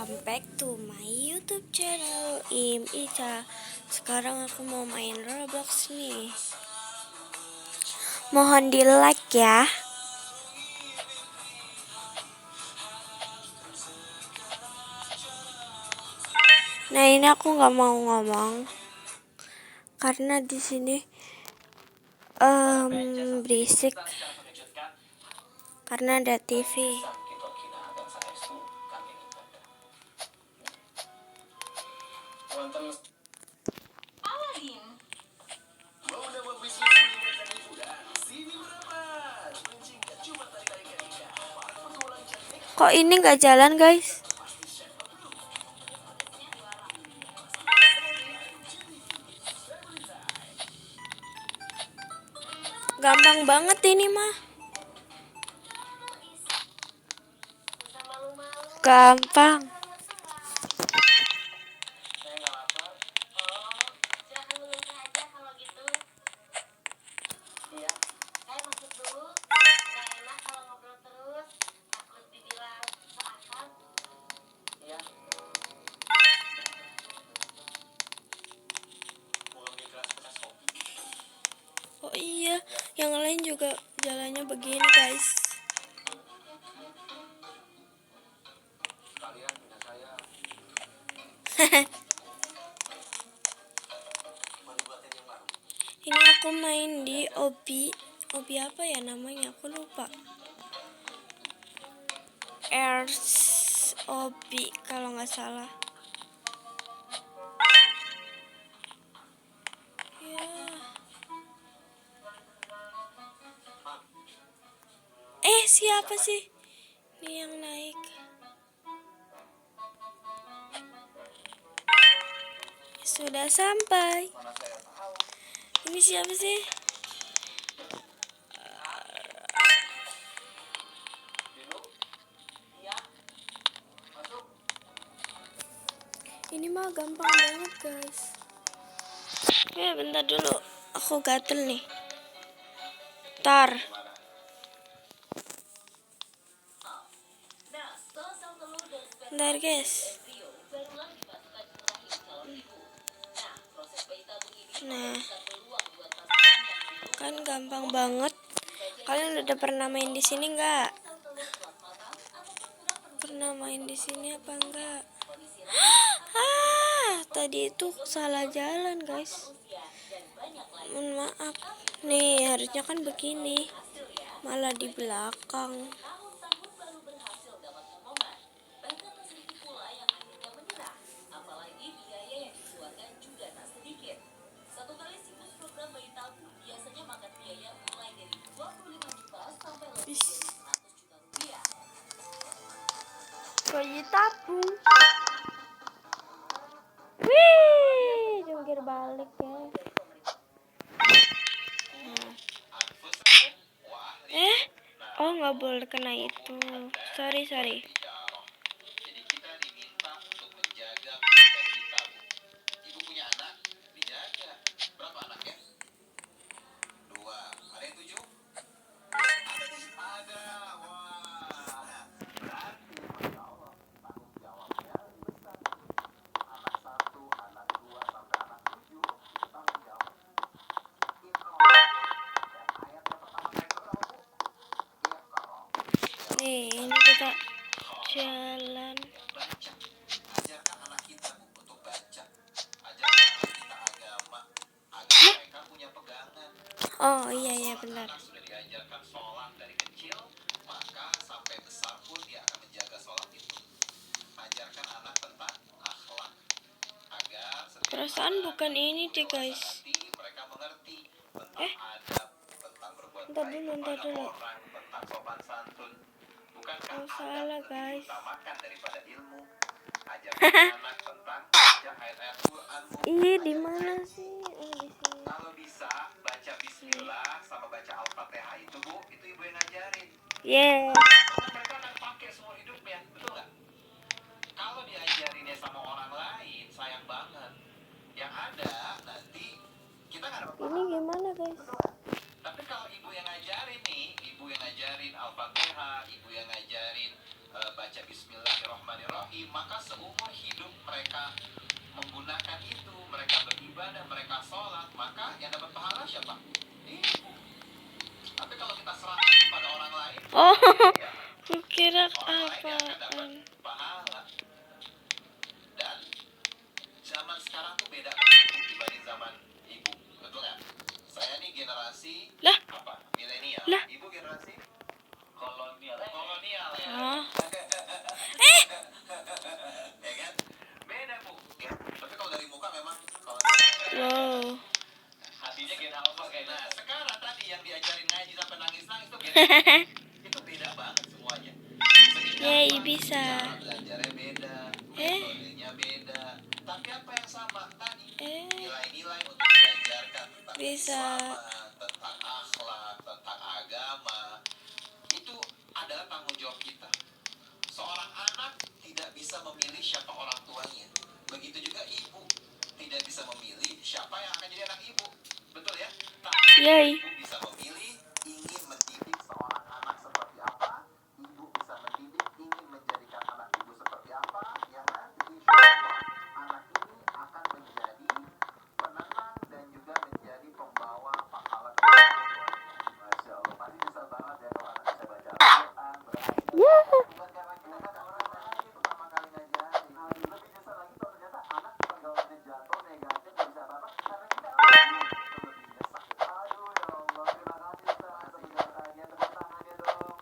welcome back to my YouTube channel Im Ica. Sekarang aku mau main Roblox nih. Mohon di like ya. Nah, ini aku nggak mau ngomong karena di sini berisik karena ada TV. Kok ini nggak jalan, guys? Gampang banget ini mah. Gampang. Oh iya, yang lain juga jalannya begini, guys. Ini aku main di Obi apa ya namanya? Aku lupa. Airs Obi kalau nggak salah. Ya. Siapa sih? Ini yang naik. Sudah sampai. Ini siapa sih? Ini mah gampang banget, guys. Bentar dulu. Aku gatel nih. Tar. Bentar, guys. Nah, kan gampang banget. Kalian udah pernah main di sini nggak? Pernah main di sini apa enggak? Tadi itu salah jalan, guys. Mohon maaf. Nih, harusnya kan begini. Malah di belakang. Bayi tabung. Wih, jungkir balik ya. Oh, nggak boleh kena itu. Sorry. Nih, ini kita jalan. Oh iya benar. Perasaan bukan ini deh, guys. Bentar dulu. Oh, salah, guys. Iya, di mana sih? Oh, di sini. Kalau bisa baca bismillah sama baca Al-Fatihah itu, Bu, itu Ibu yang ngajarin. Mereka akan pakai semua hidupnya, betul nggak? Kalau diajarinnya sama orang lain, sayang banget. Yang ada nanti kita nggak dapat. Ini gimana, guys? Tapi kalau Ibu yang ngajarin nih, Ibu yang ngajarin Al-Fatihah, Ibu yang ngajarin baca Bismillahirrahmanirrahim, maka seumur hidup mereka menggunakan itu, mereka beribadah, mereka sholat, maka yang dapat pahala siapa? Ibu. Tapi kalau kita serahkan kepada orang lain, Oh, ya, kukira orang lain yang akan dapat apaan. pahala. Dan zaman sekarang tuh beda banget dibanding zaman ibu, betul nggak? Saya nih generasi Lah. apa? Milenial. Lah. Ibu generasi kolonial. Kolonial ya. Oh. Ya kan? Beda bu. Ya. Tapi kalau dari muka memang Wow. hatinya gen alpha kayak. Nah sekarang tadi yang diajarin ngaji sampai nangis-nangis tuh gen itu beda banget semuanya. Yeay, bisa. Cara belajarnya beda, metodenya beda. Tapi apa yang sama tadi? Nilai-nilai untuk diajarkan tentang Bisa. Islam, tentang akhlak, tentang agama. Itu adalah tanggung jawab kita. Seorang anak tidak bisa memilih siapa orang tuanya. Begitu juga ibu tidak bisa memilih siapa yang akan jadi anak ibu. Betul ya? Tapi Yeay. ibu bisa memilih ingin mendidik seorang anak seperti apa. Ibu bisa mendidik ingin menjadikan anak ibu seperti apa. Yang nanti insya Allah anak ini akan menjadi penenang dan juga menjadi pembawa pahala kepada Allah. Masya Allah, pasti bisa banget ya kalau anak bisa baca Al-Quran, berarti bukan karena kita kagak merasa ini pertama kali ngajarin. Lebih nyesel lagi kalau ternyata anak pergaulannya jatuh negatif gak bisa apa-apa karena kita lebih nyesek. Aduh ya Allah, terima kasih Ustaz penjelasannya, tepuk tangannya dong.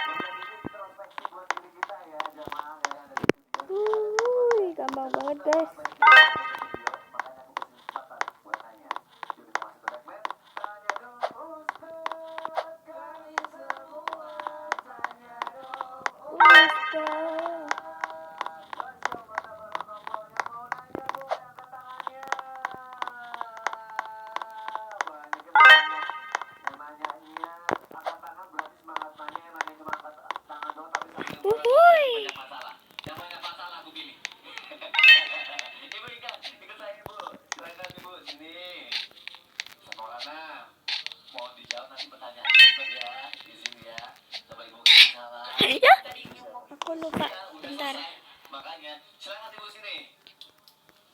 Menjadi introspeksi buat diri kita ya jamaah ya dari Wuih, gampang banget guys. makanya aku kasih kesempatan buat nanya. Yuk kita masuk ke segmen Tanya Dong Ustaz, kami semua tanya dong Ustaz. Masya Allah, tabarakallah. Yang mau nanya bu, angkat tangannya. Banyak yang nanya. Yang nanya iya, angkat tangan berarti semangat nanya. Yang nanya cuma angkat tangan doang tapi sambil Wuih. banyak masalah. Yang banyak masalah aku gini. Ibu ikut saya ibu. Silakan ibu sini. Sekolahnya mohon dijawab nanti pertanyaan cepat ya di sini ya. Coba ibu kasih salah. Ya, aku lupa. Bentar. Makanya silakan ibu sini.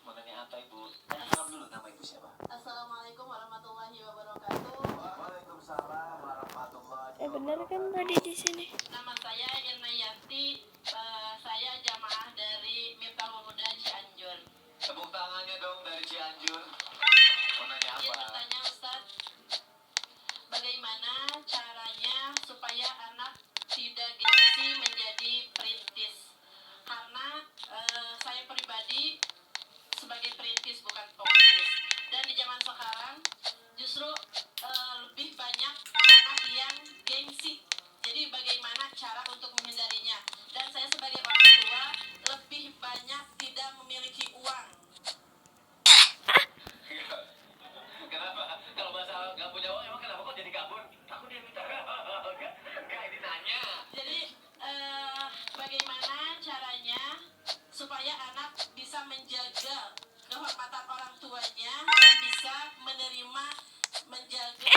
Mau nanya apa ibu? Tanya salam dulu, nama ibu siapa? Assalamualaikum warahmatullahi wabarakatuh. Waalaikumsalam warahmatullahi Bener kan tadi di sini? Nama saya Irna Yanti. Saya jamaah dari Miftahul Huda Cianjur. Tepuk tangannya dong dari Cianjur. Mau nanya Izin apa? bertanya Ustaz, bagaimana caranya supaya anak tidak gengsi menjadi perintis? Karena saya pribadi sebagai perintis bukan perintis. Dan di zaman sekarang justru lebih banyak anak yang gengsi. Jadi bagaimana cara untuk menghindarinya? Dan saya sebagai orang tua lebih banyak tidak memiliki uang. Kenapa? Kalau masalah nggak punya uang emang kenapa kok jadi kabur? Aku dia minta. Enggak, ini nanya. Jadi bagaimana caranya supaya anak bisa menjaga kehormatan orang tuanya dan bisa menerima menjaga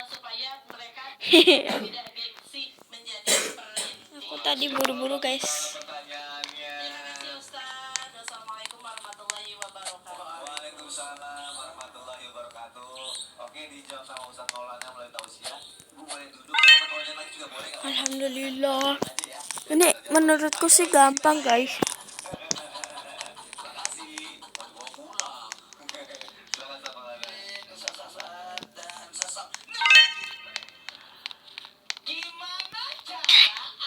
supaya mereka tidak gengsi menjadi perintis. Aku tadi buru-buru guys. Pertanyaannya. Terima kasih Ustaz. Wassalamualaikum warahmatullahi wabarakatuh. Waalaikumsalam warahmatullahi wabarakatuh. Oke, dijawab sama Ustaz Maulana melalui tausiah. Ibu boleh duduk. Kalau mau tanya lagi juga boleh nggak? Alhamdulillah. Aja ya. Ini menurutku sih gampang guys. Makasih. Mau pulang. Silakan sama Maulana. Sesat dan sesat. Gimana cara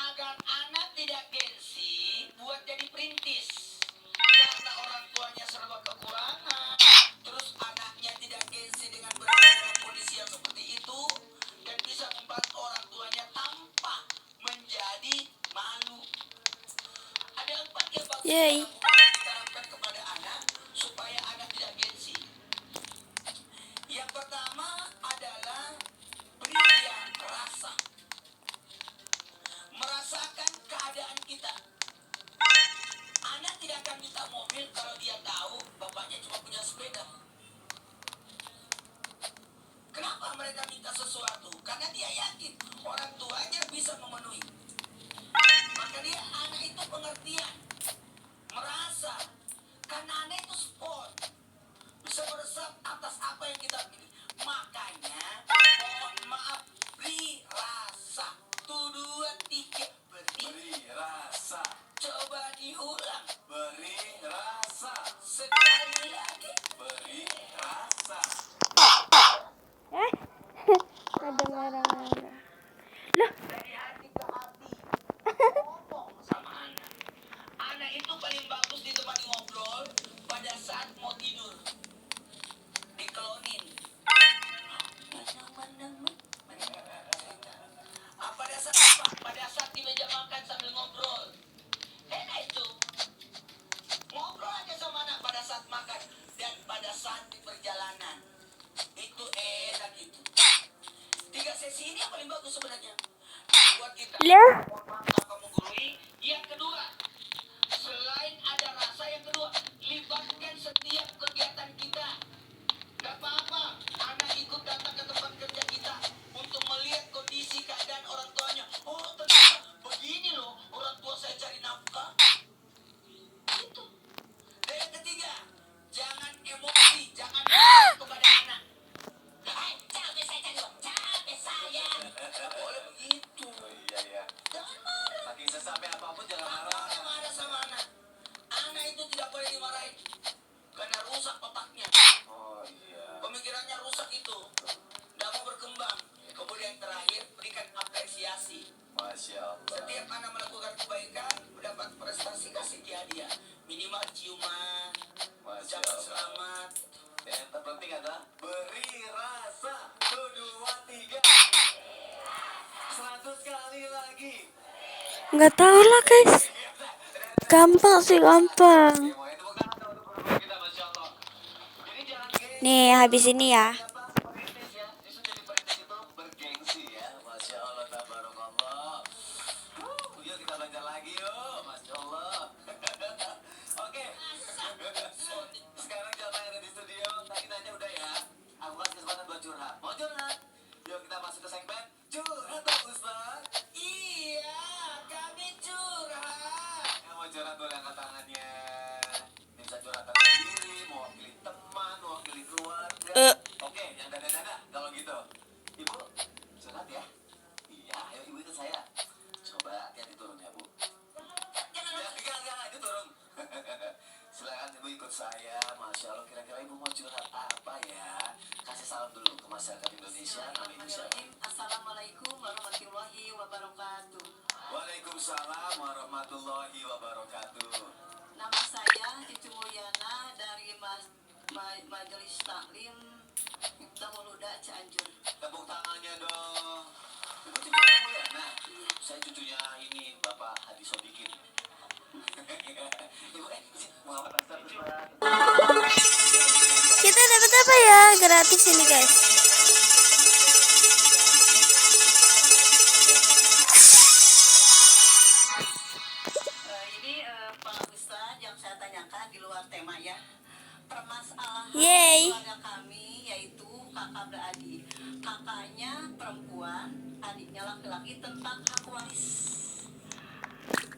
agar anak tidak gengsi buat jadi perintis? Karena orang tuanya serba kekurangan, terus anaknya tidak gengsi dengan berada dalam kondisi yang seperti itu, dan bisa membuat orang tuanya tampak menjadi malu. Ada 4 yang bagus Yeay. yang harus diterapkan kepada anak supaya anak tidak gengsi. Yang pertama adalah beri dia rasa. Merasakan keadaan kita. Anak tidak akan minta mobil kalau dia tahu bapaknya cuma punya sepeda. Kenapa mereka minta sesuatu? Karena dia yakin orang tuanya bisa memenuhi. Maka dia anak itu pengertian, merasa, karena anak itu sport, bisa meresap atas apa yang kita pilih. Makanya mohon maaf, beri rasa. 1, 2, 3, beri rasa. Coba diulang, beri rasa. Sekali lagi, beri rasa. Ada marah-marah. Lah, Dari hati ke hati, ngomong sama anak. Anak itu paling bagus ditemani ngobrol pada saat mau tidur. Dikelonin. Pada saat apa? Pada saat di meja makan sambil ngobrol. Enak itu. Ngobrol aja sama anak pada saat makan dan pada saat di perjalanan. Itu enak itu. 3 sesi ini yang paling bagus sebenarnya. Buat kita. lah. Kamu gurui. Yang kedua, selain ada rasa, yang kedua, libatkan setiap kegiatan kita. Gak apa-apa, anak ikut datang ke tempat kerja kita untuk melihat kondisi keadaan orang tuanya. Oh, ternyata begini loh orang tua saya cari nafkah. Itu. Dan yang ketiga, jangan emosi, jangan marah kepada anak. Hai, capek saya cari uang, capek saya. Gak boleh begitu. Iya. Jangan marah. Saking sesampai apapun jangan marah. Jangan marah sama anak. Anak itu tidak boleh dimarahin. Karena rusak otaknya. Oh iya. Pemikirannya rusak itu. Tidak mau berkembang. Kemudian terakhir, berikan apresiasi. Masya Allah. Setiap anak melakukan kebaikan, mendapat prestasi, kasih dia hadiah. Minimal ciuman, ucapan selamat. Yang terpenting adalah beri rasa. 1, 2, 3. 100 kali lagi. Nggak tahu lah guys. Gampang sih, gampang. Nih, habis ini ya. Bergengsi ya, Masya Allah, tabarakallah. Yuk kita belajar lagi yuk, Masya Allah. Oke. Sekarang siapa yang ada di studio? Tadi nanya udah ya. Aku kasih kesempatan buat curhat. Mau curhat? Yuk kita masuk ke segmen curhat dong Ustaz. Iya, kami curhat. Yang mau curhat boleh angkat tangannya. Ini bisa curhatan sendiri, mewakili teman, mewakili keluarga. Oke, yang dada-dada kalau gitu. Ibu, curhat ya. Iya, ayo ibu ikut saya. Coba hati-hati turun ya, Bu. Jangan, itu turun. Silakan ibu ikut saya. Masya Allah, kira-kira ibu mau curhat apa ya? Kasih salam dulu ke masyarakat Indonesia. Nama ibu siapa? Assalamualaikum warahmatullahi wabarakatuh. Waalaikumsalam warahmatullahi wabarakatuh. Nama saya Cici Mulyana dari Majelis Taklim Huluda Cianjur. Tepuk tangannya dong. Ibu cucu kamu ya? Nah, saya cucunya ini Bapak Hadi Sodikin. Ibu, Muhammad Astagfirullah. Kita dapat apa ya? Gratis ini guys. Ini Pak Ustadz yang saya tanyakan di luar tema ya. Permasalahan Yeay. keluarga kami yaitu kakak beradik. Kakaknya perempuan, adiknya laki-laki tentang hak waris.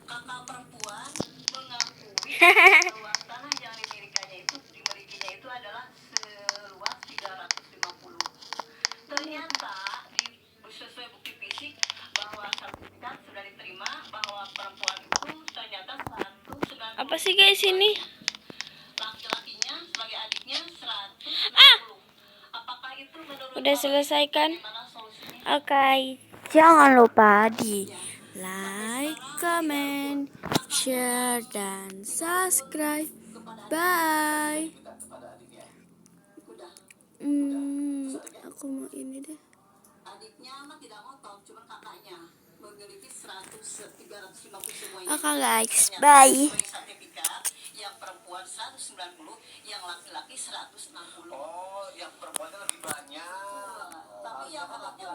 Kakak perempuan mengakui bahwa tanah yang dimilikinya itu adalah seluas 350. Ternyata sesuai bukti fisik bahwa sertifikat sudah diterima bahwa perempuan itu ternyata 190. Apa sih guys ini? Laki-lakinya sebagai adiknya 160. Apakah itu menurut Udah selesai kan? bagaimana solusinya? Oke. Jangan lupa di like, comment, share, dan subscribe. Bye. Udah. Aku mau ini deh. Adiknya mah tidak ngotot, cuma kakaknya memiliki 350 semuanya. Oke guys, Ternyata bye. sesuai sertifikat, yang perempuan 190, yang laki-laki 160. Oh, yang perempuannya lebih banyak. Tapi yang laki-laki